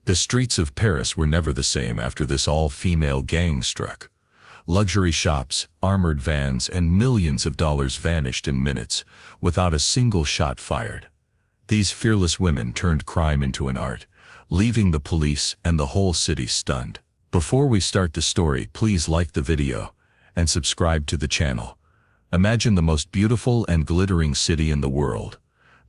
The streets of Paris were never the same after this all-female gang struck. Luxury shops, armored vans, and millions of dollars vanished in minutes, without a single shot fired. These fearless women turned crime into an art, leaving the police and the whole city stunned. Before we start the story, please like the video and subscribe to the channel. Imagine the most beautiful and glittering city in the world,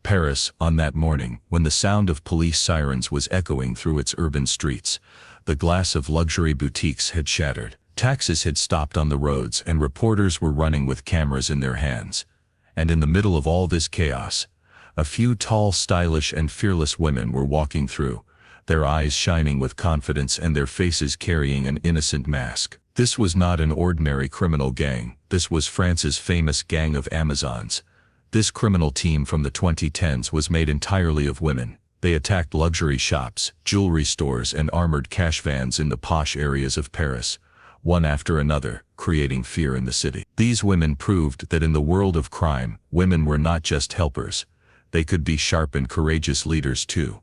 Paris, on that morning when the sound of police sirens was echoing through its urban streets. The glass of luxury boutiques had shattered, taxis had stopped on the roads, and reporters were running with cameras in their hands. And in the middle of all this chaos, a few tall, stylish, and fearless women were walking through, their eyes shining with confidence and their faces carrying an innocent mask. This was not an ordinary criminal gang. This was France's famous Gang of Amazons. This criminal team from the 2010s was made entirely of women. They attacked luxury shops, jewelry stores, and armored cash vans in the posh areas of Paris, one after another, creating fear in the city. These women proved that in the world of crime, women were not just helpers. They could be sharp and courageous leaders too.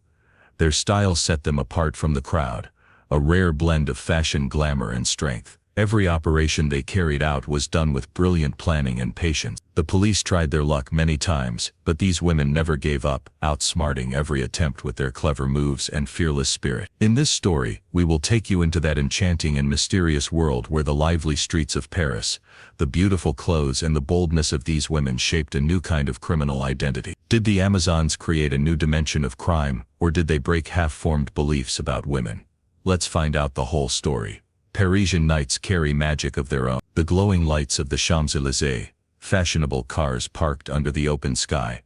Their style set them apart from the crowd, a rare blend of fashion, glamour, and strength. Every operation they carried out was done with brilliant planning and patience. The police tried their luck many times, but these women never gave up, outsmarting every attempt with their clever moves and fearless spirit. In this story, we will take you into that enchanting and mysterious world where the lively streets of Paris, the beautiful clothes, and the boldness of these women shaped a new kind of criminal identity. Did the Amazons create a new dimension of crime, or did they break half-formed beliefs about women? Let's find out the whole story. Parisian nights carry magic of their own. The glowing lights of the Champs-Élysées, fashionable cars parked under the open sky,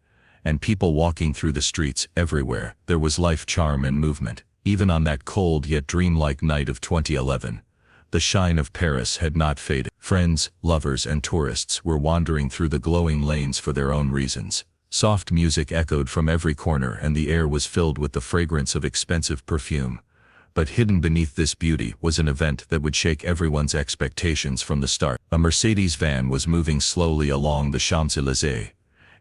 and people walking through the streets everywhere. There was life, charm, and movement. Even on that cold yet dreamlike night of 2011, the shine of Paris had not faded. Friends, lovers, and tourists were wandering through the glowing lanes for their own reasons. Soft music echoed from every corner, and the air was filled with the fragrance of expensive perfume. But hidden beneath this beauty was an event that would shake everyone's expectations from the start. A Mercedes van was moving slowly along the Champs-Élysées.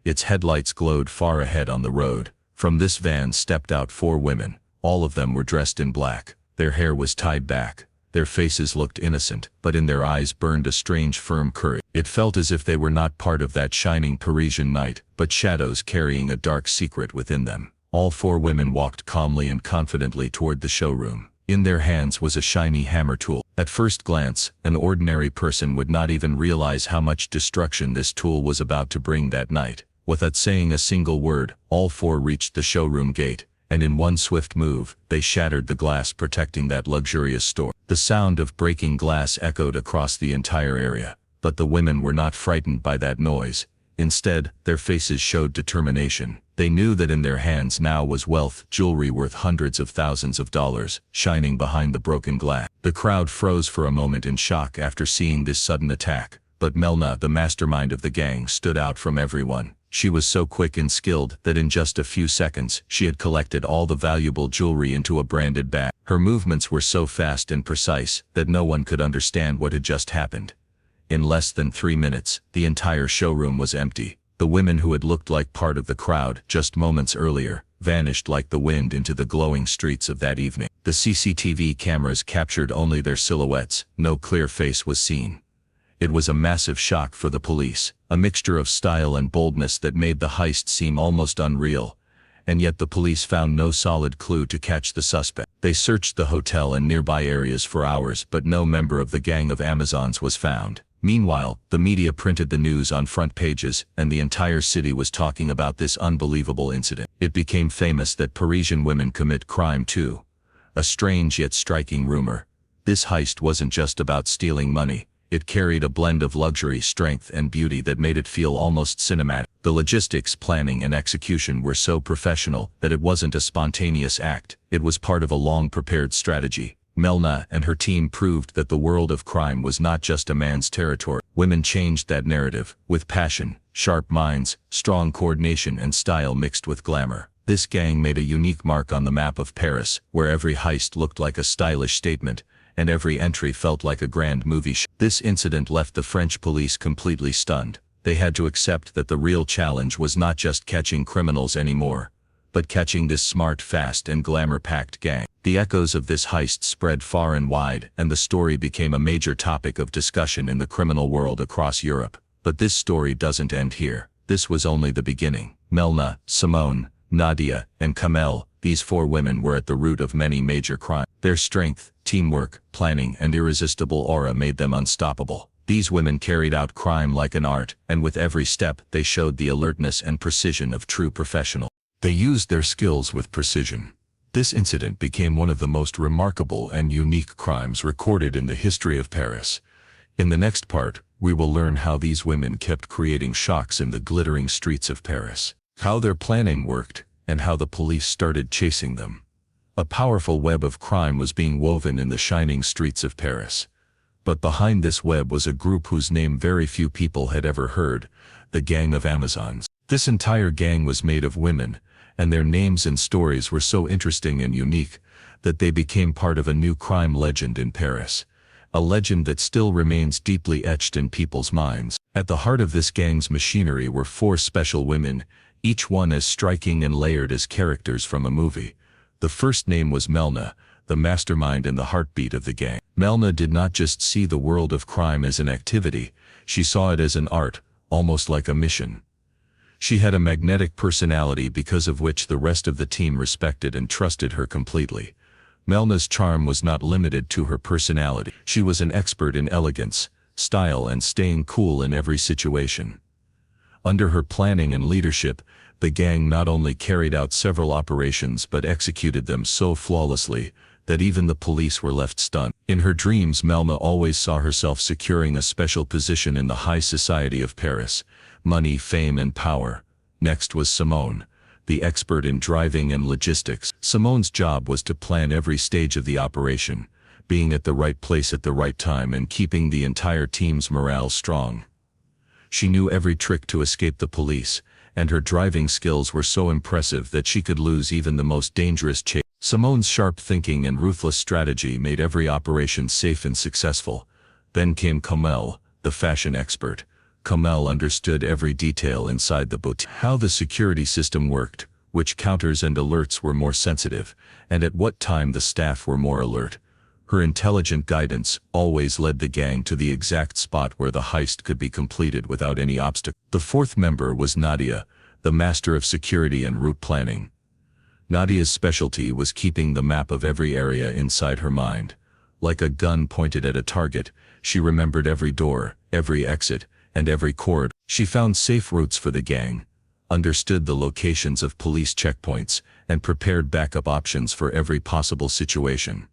Its headlights glowed far ahead on the road. From this van stepped out four women. All of them were dressed in black. Their hair was tied back. Their faces looked innocent, but in their eyes burned a strange, firm courage. It felt as if they were not part of that shining Parisian night, but shadows carrying a dark secret within them. All four women walked calmly and confidently toward the showroom. In their hands was a shiny hammer tool. At first glance, an ordinary person would not even realize how much destruction this tool was about to bring that night. Without saying a single word, all four reached the showroom gate, and in one swift move, they shattered the glass protecting that luxurious store. The sound of breaking glass echoed across the entire area, but the women were not frightened by that noise. Instead, their faces showed determination. They knew that in their hands now was wealth, jewelry worth hundreds of thousands of dollars, shining behind the broken glass. The crowd froze for a moment in shock after seeing this sudden attack, but Melna, the mastermind of the gang, stood out from everyone. She was so quick and skilled that in just a few seconds, she had collected all the valuable jewelry into a branded bag. Her movements were so fast and precise that no one could understand what had just happened. In less than 3 minutes, the entire showroom was empty. The women who had looked like part of the crowd just moments earlier vanished like the wind into the glowing streets of that evening. The CCTV cameras captured only their silhouettes. No clear face was seen. It was a massive shock for the police, a mixture of style and boldness that made the heist seem almost unreal. And yet the police found no solid clue to catch the suspect. They searched the hotel and nearby areas for hours, but no member of the Gang of Amazons was found. Meanwhile, the media printed the news on front pages, and the entire city was talking about this unbelievable incident. It became famous that Parisian women commit crime too. A strange yet striking rumor. This heist wasn't just about stealing money. It carried a blend of luxury, strength, and beauty that made it feel almost cinematic. The logistics, planning, and execution were so professional that it wasn't a spontaneous act. It was part of a long-prepared strategy. Melna and her team proved that the world of crime was not just a man's territory. Women changed that narrative, with passion, sharp minds, strong coordination, and style mixed with glamour. This gang made a unique mark on the map of Paris, where every heist looked like a stylish statement, and every entry felt like a grand movie show. This incident left the French police completely stunned. They had to accept that the real challenge was not just catching criminals anymore. but catching this smart, fast, and glamour-packed gang. The echoes of this heist spread far and wide, and the story became a major topic of discussion in the criminal world across Europe. But this story doesn't end here. This was only the beginning. Melna, Simone, Nadia, and Kamel, these four women were at the root of many major crimes. Their strength, teamwork, planning, and irresistible aura made them unstoppable. These women carried out crime like an art, and with every step, they showed the alertness and precision of true professionals. They used their skills with precision. This incident became one of the most remarkable and unique crimes recorded in the history of Paris. In the next part, we will learn how these women kept creating shocks in the glittering streets of Paris, how their planning worked, and how the police started chasing them. A powerful web of crime was being woven in the shining streets of Paris. But behind this web was a group whose name very few people had ever heard, the Gang of Amazons. This entire gang was made of women, and their names and stories were so interesting and unique that they became part of a new crime legend in Paris, a legend that still remains deeply etched in people's minds. At the heart of this gang's machinery were four special women, each one as striking and layered as characters from a movie. The first name was Melna, the mastermind and the heartbeat of the gang. Melna did not just see the world of crime as an activity, she saw it as an art, almost like a mission. She had a magnetic personality because of which the rest of the team respected and trusted her completely. Melna's charm was not limited to her personality. She was an expert in elegance, style, and staying cool in every situation. Under her planning and leadership, the gang not only carried out several operations but executed them so flawlessly that even the police were left stunned. In her dreams, Melna always saw herself securing a special position in the high society of Paris: money, fame, and power. Next was Simone, the expert in driving and logistics. Simone's job was to plan every stage of the operation, being at the right place at the right time and keeping the entire team's morale strong. She knew every trick to escape the police, and her driving skills were so impressive that she could lose even the most dangerous chase. Simone's sharp thinking and ruthless strategy made every operation safe and successful. Then came Kamel, the fashion expert. Kamel understood every detail inside the boutique, how the security system worked, which counters and alerts were more sensitive, and at what time the staff were more alert. Her intelligent guidance always led the gang to the exact spot where the heist could be completed without any obstacle. The fourth member was Nadia, the master of security and route planning. Nadia's specialty was keeping the map of every area inside her mind. Like a gun pointed at a target, she remembered every door, every exit, and every corridor. She found safe routes for the gang, understood the locations of police checkpoints, and prepared backup options for every possible situation.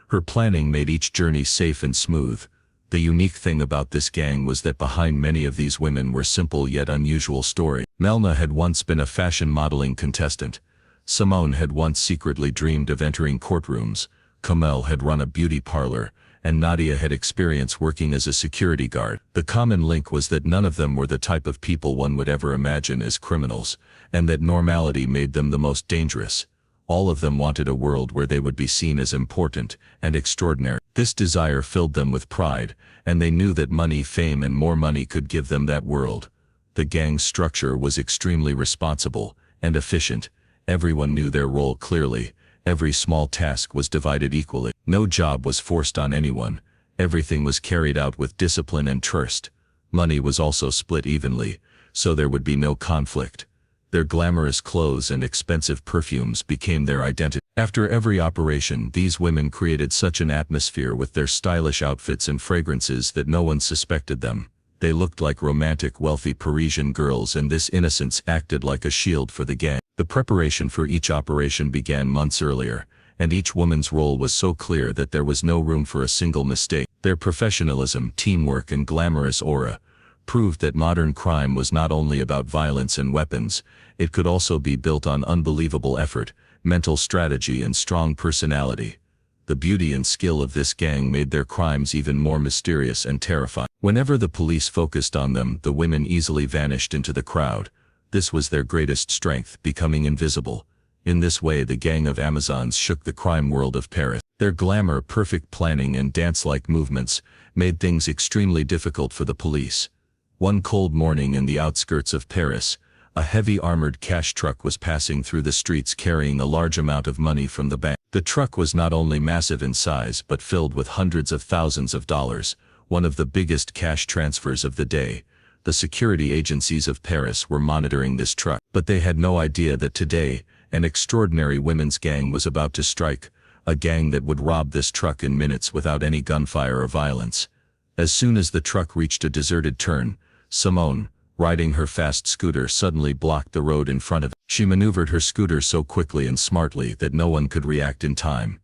Her planning made each journey safe and smooth. The unique thing about this gang was that behind many of these women were simple yet unusual stories. Melna had once been a fashion modeling contestant. Simone had once secretly dreamed of entering courtrooms. Kamel had run a beauty parlor, and Nadia had experience working as a security guard. The common link was that none of them were the type of people one would ever imagine as criminals, and that normality made them the most dangerous. All of them wanted a world where they would be seen as important and extraordinary. This desire filled them with pride, and they knew that money, fame, and more money could give them that world. The gang's structure was extremely responsible and efficient. Everyone knew their role clearly. Every small task was divided equally. No job was forced on anyone. Everything was carried out with discipline and trust. Money was also split evenly, so there would be no conflict. Their glamorous clothes and expensive perfumes became their identity. After every operation, these women created such an atmosphere with their stylish outfits and fragrances that no one suspected them. They looked like romantic, wealthy Parisian girls, and this innocence acted like a shield for the gang. The preparation for each operation began months earlier, and each woman's role was so clear that there was no room for a single mistake. Their professionalism, teamwork, and glamorous aura proved that modern crime was not only about violence and weapons, it could also be built on unbelievable effort, mental strategy, and strong personality. The beauty and skill of this gang made their crimes even more mysterious and terrifying. Whenever the police focused on them, the women easily vanished into the crowd. This was their greatest strength, becoming invisible. In this way, the Gang of Amazons shook the crime world of Paris. Their glamour, perfect planning, and dance-like movements made things extremely difficult for the police. One cold morning in the outskirts of Paris, A heavy armored cash truck was passing through the streets carrying a large amount of money from the bank. The truck was not only massive in size but filled with hundreds of thousands of dollars, one of the biggest cash transfers of the day. The security agencies of Paris were monitoring this truck, but they had no idea that today, an extraordinary women's gang was about to strike, a gang that would rob this truck in minutes without any gunfire or violence. As soon as the truck reached a deserted turn, Simone, riding her fast scooter, suddenly blocked the road in front of it. She maneuvered her scooter so quickly and smartly that no one could react in time.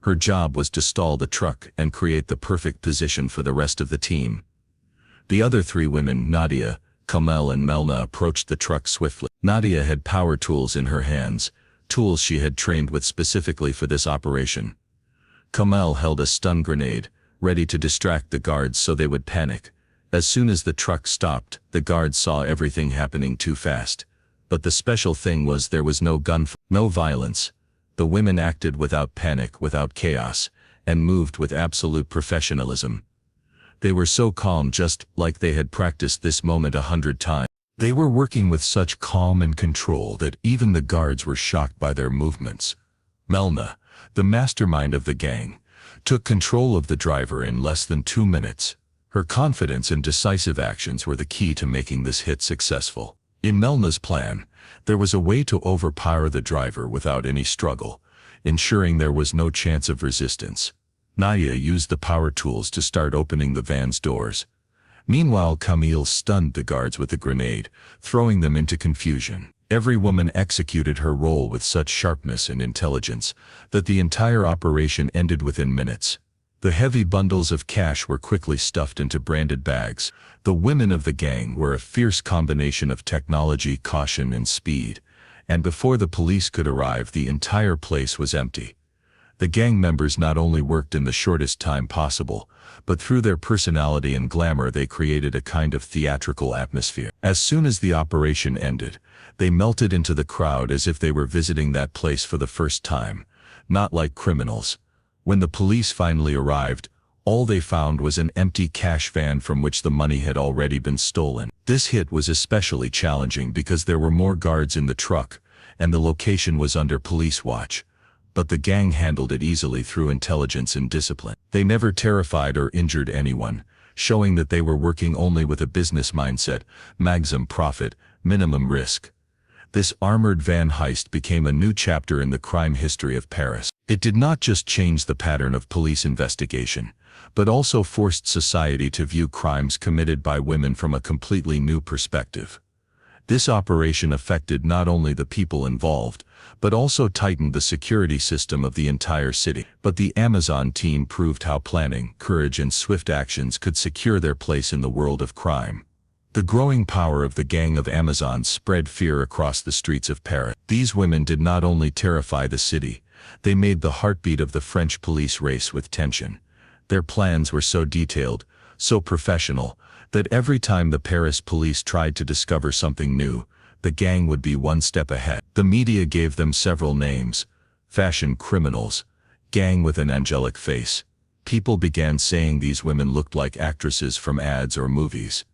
Her job was to stall the truck and create the perfect position for the rest of the team. The other three women, Nadia, Kamel and Melna, approached the truck swiftly. Nadia had power tools in her hands, tools she had trained with specifically for this operation. Kamel held a stun grenade, ready to distract the guards so they would panic. As soon as the truck stopped, the guards saw everything happening too fast. But the special thing was there was no gunfire, no violence. The women acted without panic, without chaos, and moved with absolute professionalism. They were so calm, just like they had practiced this moment 100 times. They were working with such calm and control that even the guards were shocked by their movements. Melna, the mastermind of the gang, took control of the driver in less than 2 minutes. Her confidence and decisive actions were the key to making this hit successful. In Melna's plan, there was a way to overpower the driver without any struggle, ensuring there was no chance of resistance. Nadia used the power tools to start opening the van's doors. Meanwhile, Camille stunned the guards with a grenade, throwing them into confusion. Every woman executed her role with such sharpness and intelligence that the entire operation ended within minutes. The heavy bundles of cash were quickly stuffed into branded bags. The women of the gang were a fierce combination of technology, caution, and speed, and before the police could arrive, the entire place was empty. The gang members not only worked in the shortest time possible, but through their personality and glamour they created a kind of theatrical atmosphere. As soon as the operation ended, they melted into the crowd as if they were visiting that place for the first time, not like criminals. When the police finally arrived, all they found was an empty cash van from which the money had already been stolen. This hit was especially challenging because there were more guards in the truck, and the location was under police watch. But the gang handled it easily through intelligence and discipline. They never terrified or injured anyone, showing that they were working only with a business mindset: maximum profit, minimum risk. This armored van heist became a new chapter in the crime history of Paris. It did not just change the pattern of police investigation, but also forced society to view crimes committed by women from a completely new perspective. This operation affected not only the people involved, but also tightened the security system of the entire city. But the Amazon team proved how planning, courage, and swift actions could secure their place in the world of crime. The growing power of the gang of Amazon spread fear across the streets of Paris. These women did not only terrify the city, they made the heartbeat of the French police race with tension. Their plans were so detailed, so professional, that every time the Paris police tried to discover something new, the gang would be one step ahead. The media gave them several names: fashion criminals, gang with an angelic face. People began saying these women looked like actresses from ads or movies.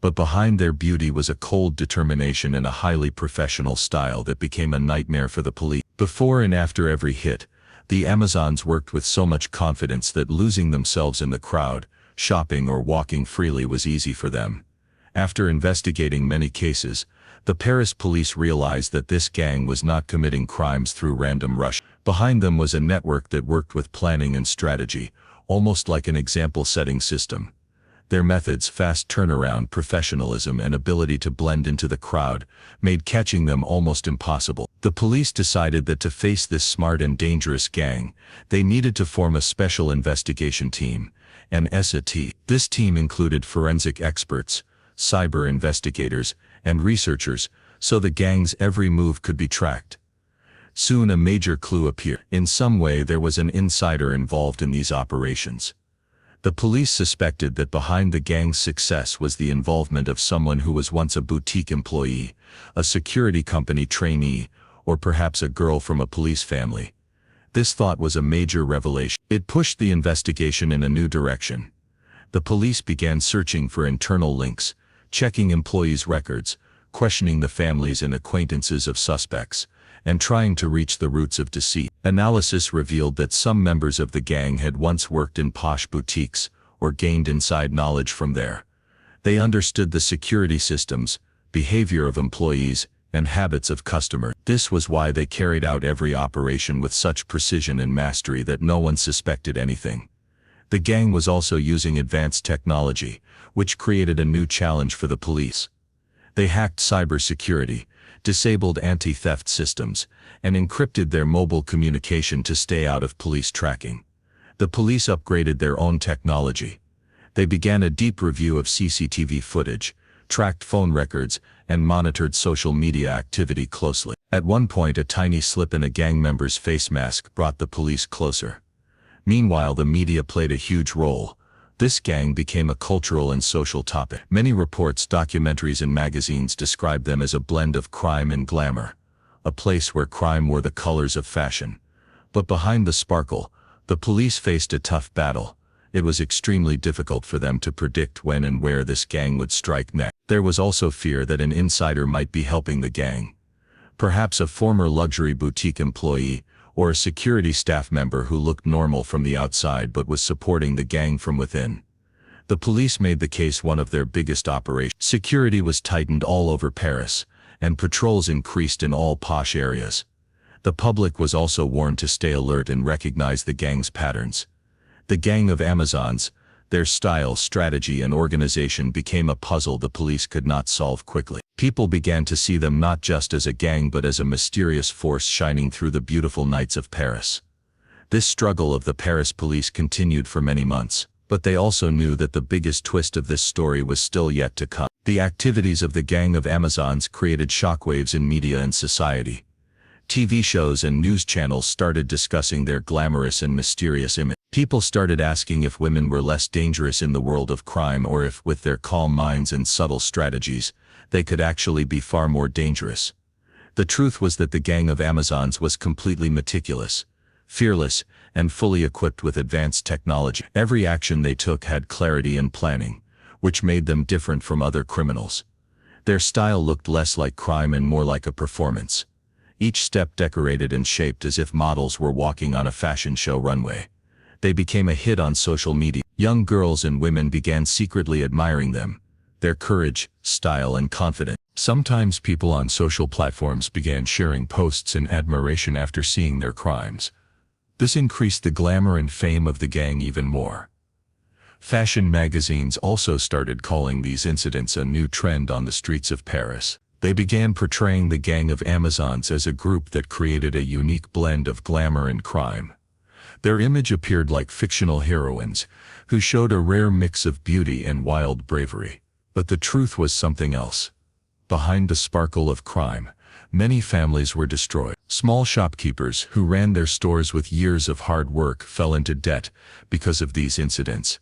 But behind their beauty was a cold determination and a highly professional style that became a nightmare for the police. Before and after every hit, the Amazons worked with so much confidence that losing themselves in the crowd, shopping or walking freely was easy for them. After investigating many cases, the Paris police realized that this gang was not committing crimes through random rush. Behind them was a network that worked with planning and strategy, almost like an example-setting system. Their methods, fast turnaround, professionalism, and ability to blend into the crowd, made catching them almost impossible. The police decided that to face this smart and dangerous gang, they needed to form a special investigation team, an SAT. This team included forensic experts, cyber investigators, and researchers, so the gang's every move could be tracked. Soon a major clue appeared. In some way there was an insider involved in these operations. The police suspected that behind the gang's success was the involvement of someone who was once a boutique employee, a security company trainee, or perhaps a girl from a police family. This thought was a major revelation. It pushed the investigation in a new direction. The police began searching for internal links, checking employees' records, questioning the families and acquaintances of suspects, and trying to reach the roots of deceit. Analysis revealed that some members of the gang had once worked in posh boutiques or gained inside knowledge from there. They understood the security systems, behavior of employees, and habits of customers. This was why they carried out every operation with such precision and mastery that no one suspected anything. The gang was also using advanced technology, which created a new challenge for the police. They hacked cybersecurity, disabled anti-theft systems, and encrypted their mobile communication to stay out of police tracking. The police upgraded their own technology. They began a deep review of CCTV footage, tracked phone records, and monitored social media activity closely. At one point, a tiny slip in a gang member's face mask brought the police closer. Meanwhile, the media played a huge role. This gang became a cultural and social topic. Many reports, documentaries, and magazines described them as a blend of crime and glamour, a place where crime wore the colors of fashion. But behind the sparkle, the police faced a tough battle. It was extremely difficult for them to predict when and where this gang would strike next. There was also fear that an insider might be helping the gang. Perhaps a former luxury boutique employee, or a security staff member who looked normal from the outside but was supporting the gang from within. The police made the case one of their biggest operations. Security was tightened all over Paris, and patrols increased in all posh areas. The public was also warned to stay alert and recognize the gang's patterns. The Gang of Amazons, their style, strategy, and organization became a puzzle the police could not solve quickly. People began to see them not just as a gang but as a mysterious force shining through the beautiful nights of Paris. This struggle of the Paris police continued for many months, but they also knew that the biggest twist of this story was still yet to come. The activities of the Gang of Amazons created shockwaves in media and society. TV shows and news channels started discussing their glamorous and mysterious image. People started asking if women were less dangerous in the world of crime, or if, with their calm minds and subtle strategies, they could actually be far more dangerous. The truth was that the Gang of Amazons was completely meticulous, fearless, and fully equipped with advanced technology. Every action they took had clarity and planning, which made them different from other criminals. Their style looked less like crime and more like a performance. Each step decorated and shaped as if models were walking on a fashion show runway. They became a hit on social media. Young girls and women began secretly admiring them, their courage, style, and confidence. Sometimes people on social platforms began sharing posts in admiration after seeing their crimes. This increased the glamour and fame of the gang even more. Fashion magazines also started calling these incidents a new trend on the streets of Paris. They began portraying the Gang of Amazons as a group that created a unique blend of glamour and crime. Their image appeared like fictional heroines, who showed a rare mix of beauty and wild bravery. But the truth was something else. Behind the sparkle of crime, many families were destroyed. Small shopkeepers who ran their stores with years of hard work fell into debt because of these incidents.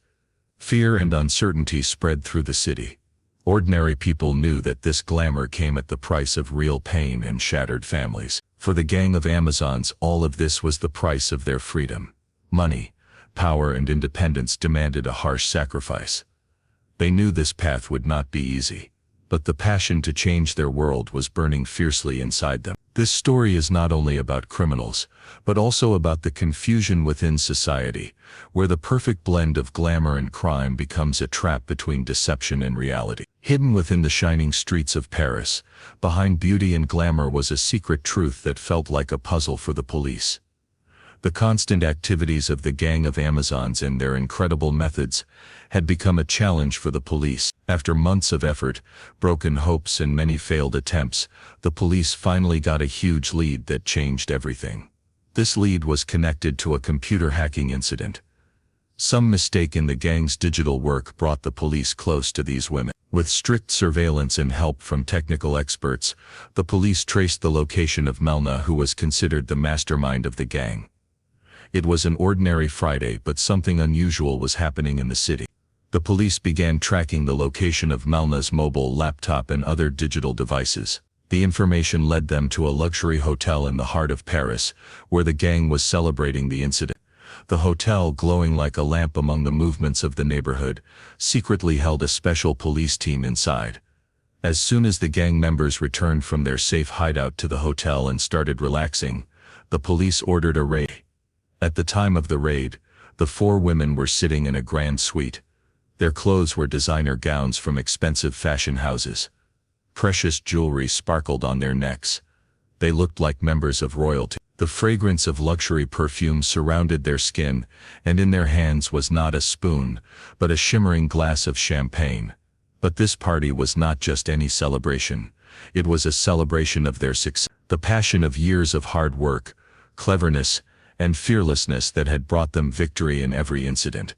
Fear and uncertainty spread through the city. Ordinary people knew that this glamour came at the price of real pain and shattered families. For the Gang of Amazons, all of this was the price of their freedom. Money, power, and independence demanded a harsh sacrifice. They knew this path would not be easy, but the passion to change their world was burning fiercely inside them. This story is not only about criminals, but also about the confusion within society, where the perfect blend of glamour and crime becomes a trap between deception and reality. Hidden within the shining streets of Paris, behind beauty and glamour, was a secret truth that felt like a puzzle for the police. The constant activities of the Gang of Amazons and their incredible methods had become a challenge for the police. After months of effort, broken hopes, and many failed attempts, the police finally got a huge lead that changed everything. This lead was connected to a computer hacking incident. Some mistake in the gang's digital work brought the police close to these women. With strict surveillance and help from technical experts, the police traced the location of Melna, who was considered the mastermind of the gang. It was an ordinary Friday, but something unusual was happening in the city. The police began tracking the location of Melna's mobile, laptop, and other digital devices. The information led them to a luxury hotel in the heart of Paris, where the gang was celebrating the incident. The hotel, glowing like a lamp among the movements of the neighborhood, secretly held a special police team inside. As soon as the gang members returned from their safe hideout to the hotel and started relaxing, the police ordered a raid. At the time of the raid, the four women were sitting in a grand suite. Their clothes were designer gowns from expensive fashion houses. Precious jewelry sparkled on their necks. They looked like members of royalty. The fragrance of luxury perfume surrounded their skin, and in their hands was not a spoon, but a shimmering glass of champagne. But this party was not just any celebration. It was a celebration of their success, the passion of years of hard work, cleverness, and fearlessness that had brought them victory in every incident.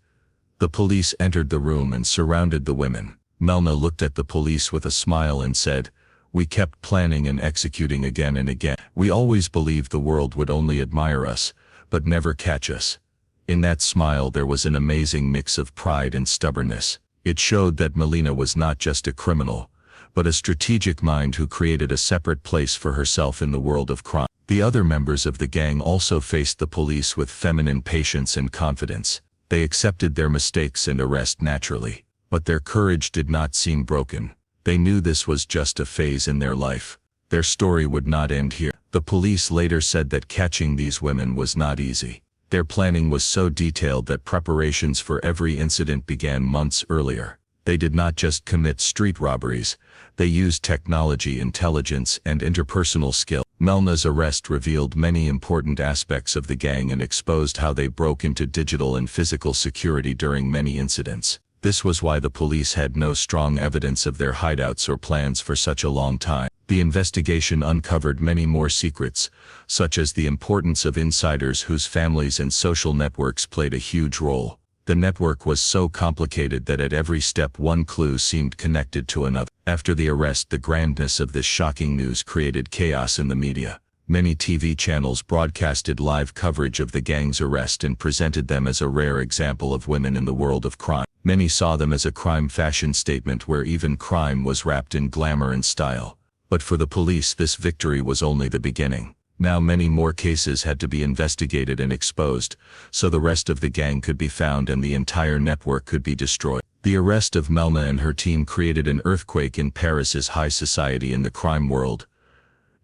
The police entered the room and surrounded the women. Melna looked at the police with a smile and said, "We kept planning and executing again and again. We always believed the world would only admire us, but never catch us." In that smile there was an amazing mix of pride and stubbornness. It showed that Melina was not just a criminal, but a strategic mind who created a separate place for herself in the world of crime. The other members of the gang also faced the police with feminine patience and confidence. They accepted their mistakes and arrest naturally, but their courage did not seem broken. They knew this was just a phase in their life. Their story would not end here. The police later said that catching these women was not easy. Their planning was so detailed that preparations for every incident began months earlier. They did not just commit street robberies, they used technology, intelligence, and interpersonal skill. Melna's arrest revealed many important aspects of the gang and exposed how they broke into digital and physical security during many incidents. This was why the police had no strong evidence of their hideouts or plans for such a long time. The investigation uncovered many more secrets, such as the importance of insiders whose families and social networks played a huge role. The network was so complicated that at every step one clue seemed connected to another. After the arrest, the grandness of this shocking news created chaos in the media. Many TV channels broadcasted live coverage of the gang's arrest and presented them as a rare example of women in the world of crime. Many saw them as a crime fashion statement where even crime was wrapped in glamour and style. But for the police, this victory was only the beginning. Now many more cases had to be investigated and exposed, so the rest of the gang could be found and the entire network could be destroyed. The arrest of Melna and her team created an earthquake in Paris's high society in the crime world.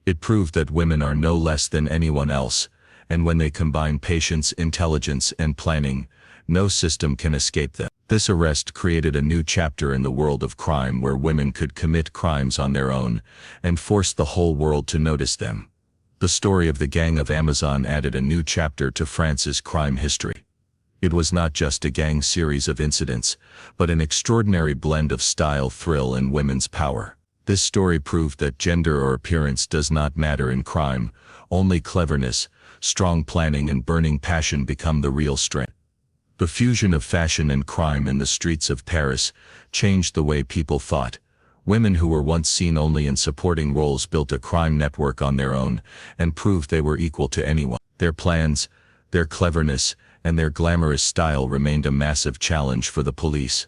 It proved that women are no less than anyone else, and when they combine patience, intelligence, and planning, no system can escape them. This arrest created a new chapter in the world of crime where women could commit crimes on their own and force the whole world to notice them. The story of the Gang of Amazon added a new chapter to France's crime history. It was not just a gang series of incidents, but an extraordinary blend of style, thrill, and women's power. This story proved that gender or appearance does not matter in crime. Only cleverness, strong planning, and burning passion become the real strength. The fusion of fashion and crime in the streets of Paris changed the way people thought. Women who were once seen only in supporting roles built a crime network on their own and proved they were equal to anyone. Their plans, their cleverness, and their glamorous style remained a massive challenge for the police.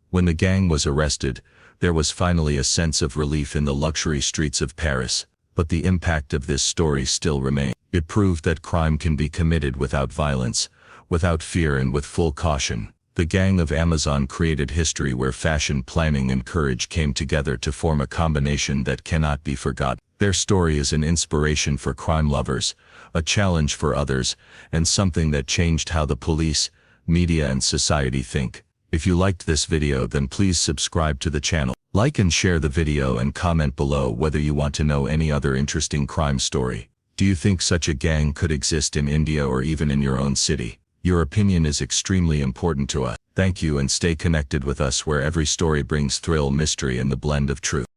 When the gang was arrested, there was finally a sense of relief in the luxury streets of Paris, but the impact of this story still remained. It proved that crime can be committed without violence, without fear, and with full caution. The Gang of Amazon created history where fashion, planning, and courage came together to form a combination that cannot be forgotten. Their story is an inspiration for crime lovers, a challenge for others, and something that changed how the police, media, and society think. If you liked this video, then please subscribe to the channel. Like and share the video and comment below whether you want to know any other interesting crime story. Do you think such a gang could exist in India or even in your own city? Your opinion is extremely important to us. Thank you, and stay connected with us where every story brings thrill, mystery, and the blend of truth.